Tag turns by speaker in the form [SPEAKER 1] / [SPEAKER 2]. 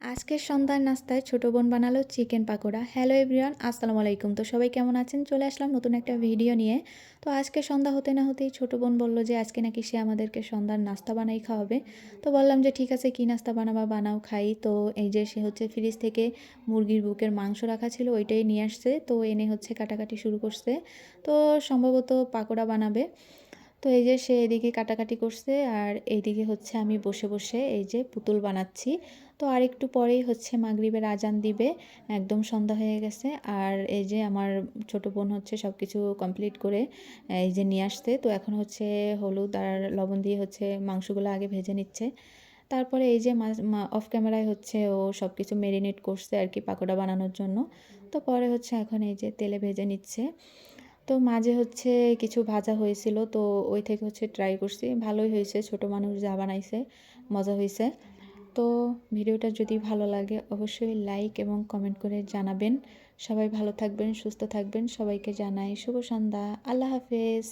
[SPEAKER 1] আজকের সন্ধ্যার নাস্তায় ছোট বোন বানালো চিকেন পাকোড়া। হ্যালো এভরিওয়ান, আসসালামু আলাইকুম। তো সবাই কেমন আছেন? চলে আসলাম নতুন একটা ভিডিও নিয়ে। তো আজকে সন্ধ্যা হতে না হতেই ছোট বোন বলল যে আজকে নাকি সে আমাদেরকে সন্ধ্যার নাস্তা বানাই খাওয়াবে। তো বললাম যে ঠিক আছে, কী নাস্তা বানাবা বানাও, খাই। তো এই যে সে হচ্ছে ফ্রিজ থেকে মুরগির বুকের মাংস রাখা ছিল, ওইটাই নিয়ে আসছে। তো এনে হচ্ছে কাটাকাটি শুরু করছে। তো সম্ভবত পাকোড়া বানাবে। তো এই যে সে এদিকে কাটাকাটি করছে আর এইদিকে হচ্ছে আমি বসে বসে এই যে পুতুল বানাচ্ছি। তো আর একটু পরেই হচ্ছে মাগরিবের আজান দিবে, একদম সন্ধ্যা হয়ে গেছে। আর এই যে আমার ছোট বোন হচ্ছে সব কিছু কমপ্লিট করে এই যে নিয়ে আসতে। তো এখন হচ্ছে হলুদ আর লবণ দিয়ে হচ্ছে মাংসগুলো আগে ভেজে নিচ্ছে। তারপরে এই যে অফ ক্যামেরায় হচ্ছে ও সব কিছু মেরিনেট করছে আর কি পাকোড়া বানানোর জন্য। তো পরে হচ্ছে এখন এই যে তেলে ভেজে নিচ্ছে। তো মাঝে হচ্ছে কিছু ভাজা হয়েছিল, তো ওই থেকে হচ্ছে ট্রাই করছি, ভালোই হয়েছে। ছোট মানুষ যা বানাইছে মজা হয়েছে। তো ভিডিওটা যদি ভালো লাগে অবশ্যই লাইক এবং কমেন্ট করে জানাবেন। সবাই ভালো থাকবেন, সুস্থ থাকবেন। সবাইকে জানাই শুভ সন্ধ্যা। আল্লাহ হাফেজ।